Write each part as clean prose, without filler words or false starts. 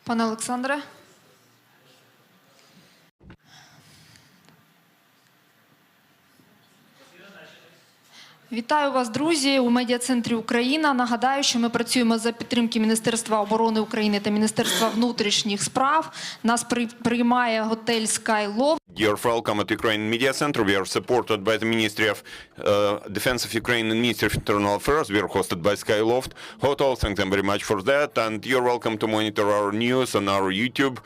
Пане Олександре. Вітаю вас, друзі, у медіа-центрі Україна. Нагадаю, що ми працюємо за підтримки Міністерства оборони України та Міністерства внутрішніх справ. Нас приймає готель Skyloft. You're welcome at Ukraine Media Center. We are supported by the Ministry of Defense of Ukraine and Ministry of Internal Affairs. We are hosted by Skyloft Hotel. Thank them very much for that. And you're welcome to monitor our news on our YouTube,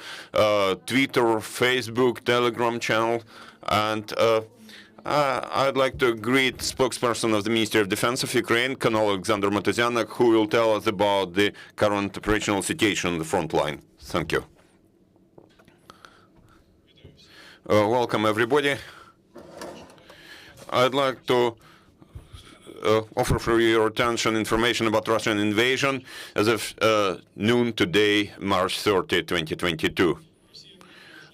Twitter, Facebook, Telegram channel. And I'd like to greet Spokesperson of the Ministry of Defense of Ukraine, Colonel Oleksandr Motuzyanyk, who will tell us about the current operational situation on the front line. Thank you. Welcome, everybody. I'd like to offer for your attention information about Russian invasion as of noon today, March 30, 2022.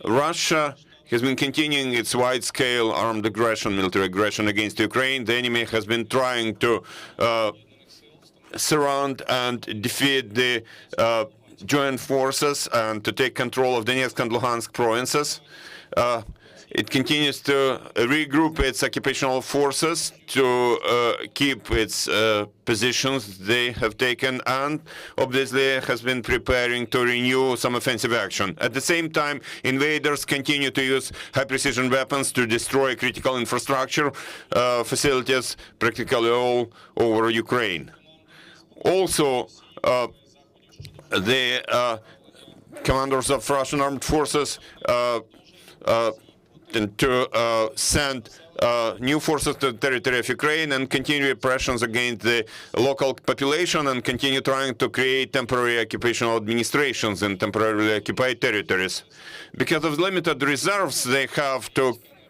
Russia has been continuing its wide-scale armed aggression, military aggression against Ukraine. The enemy has been trying to surround and defeat the joint forces and to take control of Donetsk and Luhansk provinces. It continues to regroup its occupational forces to keep its positions they have taken, and obviously has been preparing to renew some offensive action. At the same time, invaders continue to use high-precision weapons to destroy critical infrastructure facilities practically all over Ukraine. Also, the commanders of Russian armed forces to send new forces to the territory of Ukraine and continue repressions against the local population and continue trying to create temporary occupational administrations in temporarily occupied territories. Because of limited reserves they have to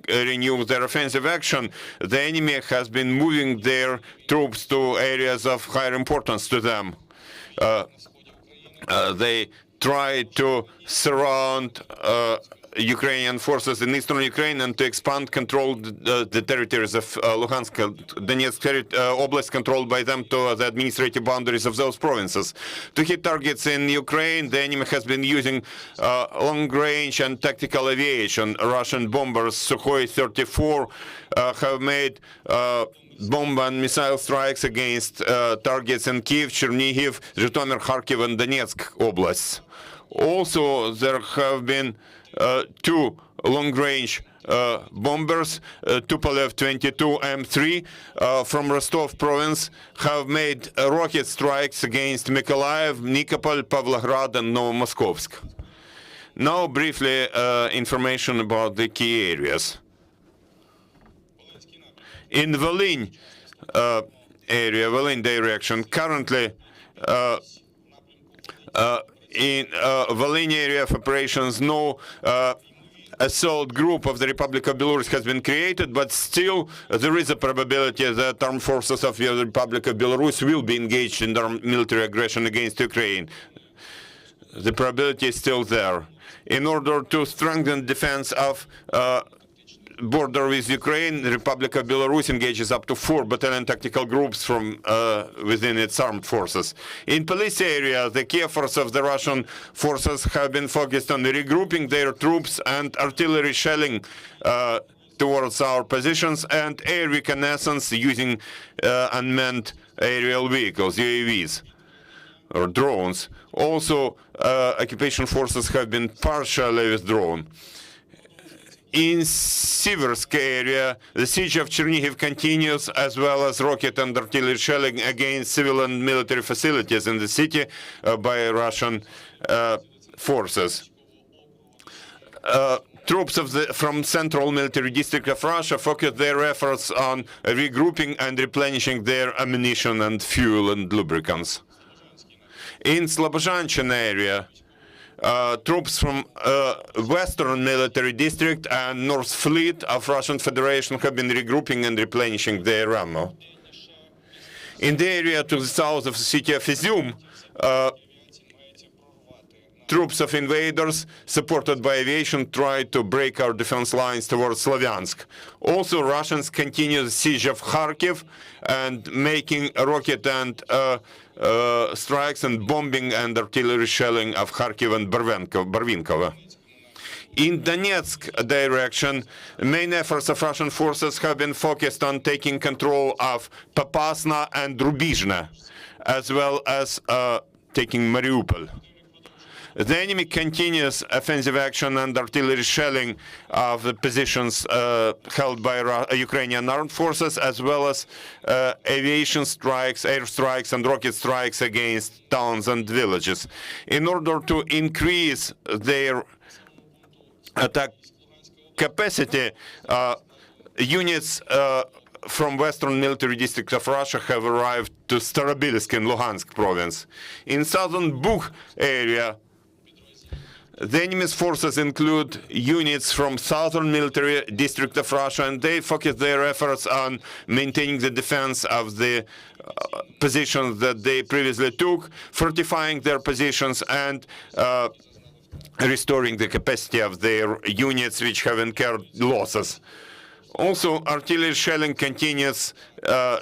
renew their offensive action, the enemy has been moving their troops to areas of higher importance to them. They try to surround Ukrainian forces in eastern Ukraine and to expand control the territories of Luhansk, Donetsk Oblast controlled by them to the administrative boundaries of those provinces. To hit targets in Ukraine, the enemy has been using long-range and tactical aviation. Russian bombers Sukhoi 34 have made bomb and missile strikes against targets in Kyiv, Chernihiv, Zhytomyr, Kharkiv, and Donetsk oblasts. Also, there have been two long-range bombers, Tupolev 22 M3 from Rostov province have made rocket strikes against Mykolaiv, Nikopol, Pavlograd, and Novomoskovsk. Now, briefly, information about the key areas. In Volyn area, Volyn direction, currently in Volyn area of operations, no assault group of the Republic of Belarus has been created, but still there is a probability that armed forces of the Republic of Belarus will be engaged in military aggression against Ukraine. The probability is still there. In order to strengthen defense of border with Ukraine, the Republic of Belarus engages up to 4 battalion tactical groups from within its armed forces. In police area, the key efforts of the Russian forces have been focused on regrouping their troops and artillery shelling towards our positions and air reconnaissance using unmanned aerial vehicles, UAVs, or drones. Also, occupation forces have been partially withdrawn. In Siversk area, the siege of Chernihiv continues, as well as rocket and artillery shelling against civil and military facilities in the city by Russian forces. Troops from Central Military District of Russia focus their efforts on regrouping and replenishing their ammunition and fuel and lubricants. In Slobozhanщина area, troops from Western Military District and North Fleet of Russian Federation have been regrouping and replenishing their ammo. In the area to the south of the city of Izum, troops of invaders, supported by aviation, tried to break our defense lines towards Slavyansk. Also, Russians continue the siege of Kharkiv and making rocket and strikes and bombing and artillery shelling of Kharkiv and Barvinkovo. In Donetsk direction, main efforts of Russian forces have been focused on taking control of Popasna and Rubizhne, as well as taking Mariupol. The enemy continues offensive action and artillery shelling of the positions held by Ukrainian armed forces, as well as aviation strikes, air strikes, and rocket strikes against towns and villages. In order to increase their attack capacity, units from western military districts of Russia have arrived to Starobilsk in Luhansk province. In southern Bukh area, the enemy's forces include units from southern military district of Russia, and they focus their efforts on maintaining the defense of the positions that they previously took, fortifying their positions, and restoring the capacity of their units which have incurred losses. Also, artillery shelling continues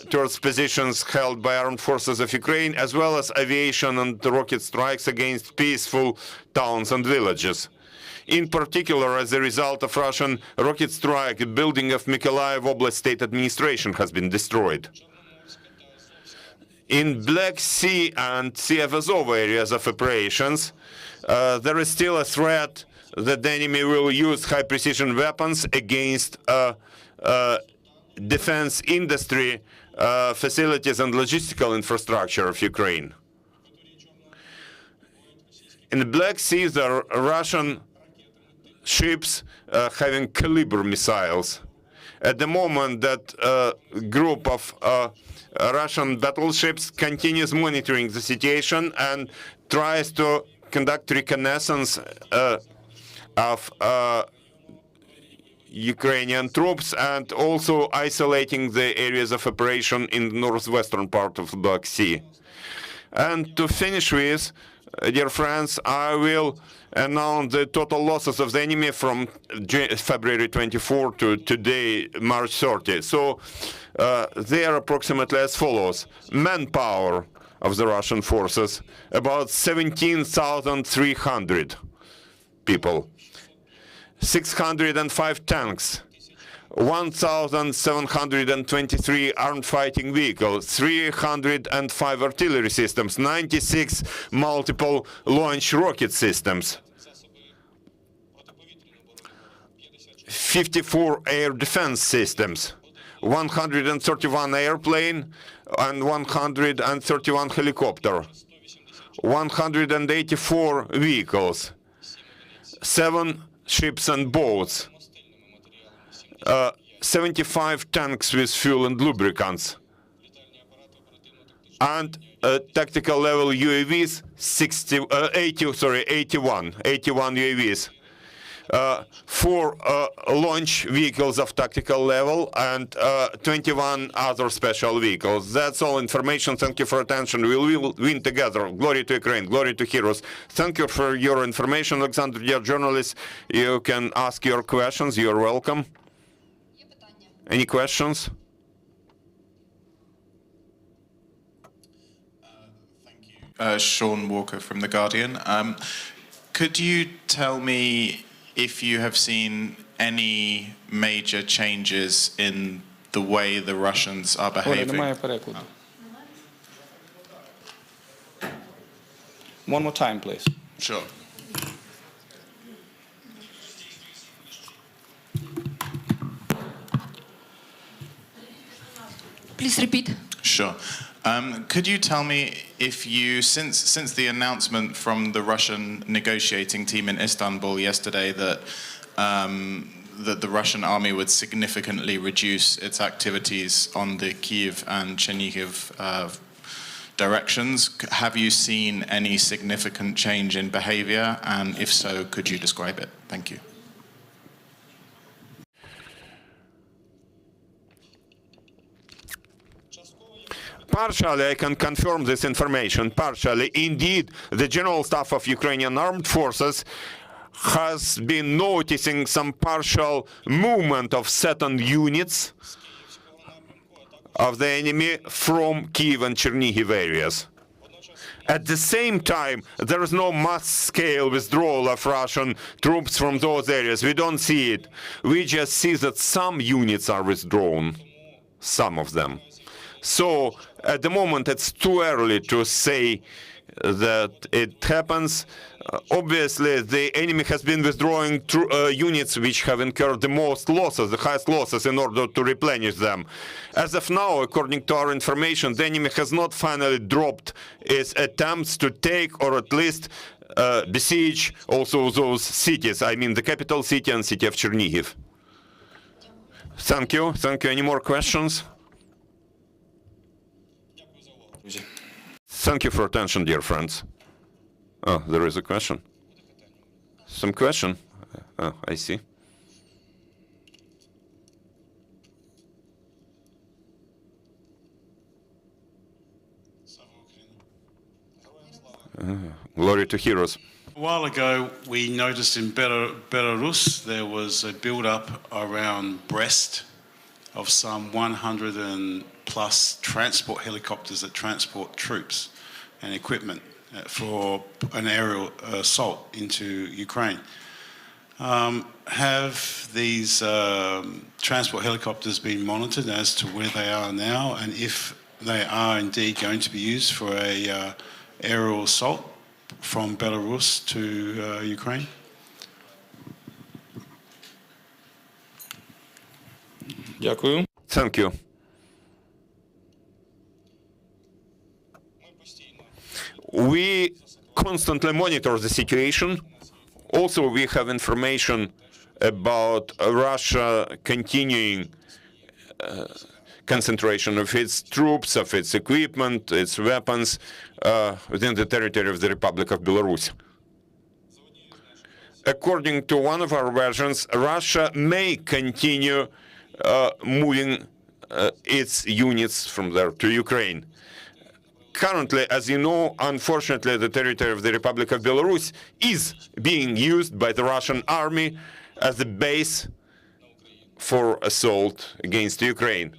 towards positions held by armed forces of Ukraine, as well as aviation and rocket strikes against peaceful towns and villages. In particular, as a result of Russian rocket strike, the building of Mykolaiv Oblast State Administration has been destroyed. In Black Sea and Sea of Azov areas of operations, there is still a threat that the enemy will use high-precision weapons against defense industry, facilities, and logistical infrastructure of Ukraine. In the Black Sea, there are Russian ships having Caliber missiles. At the moment, that group of Russian battleships continues monitoring the situation and tries to conduct reconnaissance of Ukrainian troops, and also isolating the areas of operation in the northwestern part of the Black Sea. And to finish with, dear friends, I will announce the total losses of the enemy from February 24 to today, March 30. So they are approximately as follows. Manpower of the Russian forces, about 17,300 people. 605 tanks, 1,723 armed fighting vehicles, 305 artillery systems, 96 multiple launch rocket systems, 54 air defense systems, 131 airplane and 131 helicopter, 184 vehicles, 7 ships and boats, 75 tanks with fuel and lubricants, and tactical level UAVs, 81 UAVs, 4 launch vehicles of tactical level, and 21 other special vehicles. That's all information. Thank you for attention. We will win together. Glory to Ukraine. Glory to heroes. Thank you for your information, Oleksandr. Dear journalists, you can ask your questions. You're welcome. Any questions? Thank you. Sean Walker from The Guardian. Could you tell me if you have seen any major changes in the way the Russians are behaving? One more time, please. Sure. Please repeat. Sure. Could you tell me if you, since the announcement from the Russian negotiating team in Istanbul yesterday that that the Russian army would significantly reduce its activities on the Kyiv and Chernihiv directions, have you seen any significant change in behavior? And if so, could you describe it? Thank you. Partially, I can confirm this information. Partially, indeed, the General Staff of Ukrainian Armed Forces has been noticing some partial movement of certain units of the enemy from Kyiv and Chernihiv areas. At the same time, there is no mass-scale withdrawal of Russian troops from those areas. We don't see it. We just see that some units are withdrawn, some of them. So at the moment, it's too early to say that it happens. Obviously, the enemy has been withdrawing units which have incurred the most losses, the highest losses, in order to replenish them. As of now, according to our information, the enemy has not finally dropped its attempts to take or at least besiege also those cities, I mean the capital city and city of Chernihiv. Thank you. Thank you. Any more questions? Thank you for attention, dear friends. Oh, there is a question. Some question? Oh, I see. Glory to heroes. A while ago, we noticed in Belarus there was a build-up around Brest of some 100 and plus transport helicopters that transport troops and equipment for an aerial assault into Ukraine. Have these transport helicopters been monitored as to where they are now, and if they are indeed going to be used for a aerial assault from Belarus to Ukraine? Дякую. Thank you. We constantly monitor the situation. Also, we have information about Russia continuing concentration of its troops, of its equipment, its weapons within the territory of the Republic of Belarus. According to one of our versions, Russia may continue moving its units from there to Ukraine. Currently, as you know, unfortunately, the territory of the Republic of Belarus is being used by the Russian army as a base for assault against Ukraine.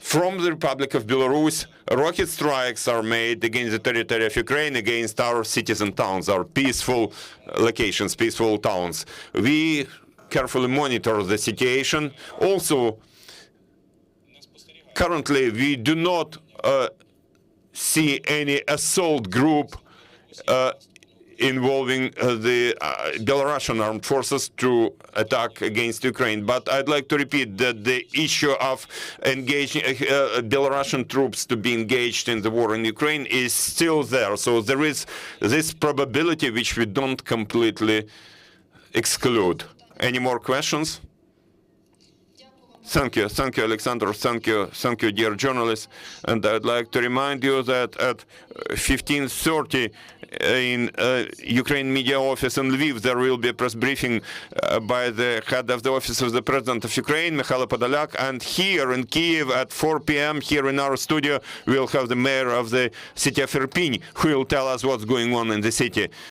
From the Republic of Belarus, rocket strikes are made against the territory of Ukraine, against our cities and towns, our peaceful locations, peaceful towns. We carefully monitor the situation. Also, currently, we do not see any assault group involving the Belarusian armed forces to attack against Ukraine. But I'd like to repeat that the issue of engaging Belarusian troops to be engaged in the war in Ukraine is still there. So there is this probability which we don't completely exclude. Any more questions? Thank you, Oleksandr. Thank you, dear journalists. And I'd like to remind you that at 15:30 in Ukraine media office in Lviv, there will be a press briefing by the head of the office of the President of Ukraine, Mikhailo Podolyak. And here in Kyiv at 4 p.m., here in our studio, we'll have the mayor of the city of Irpin, who will tell us what's going on in the city.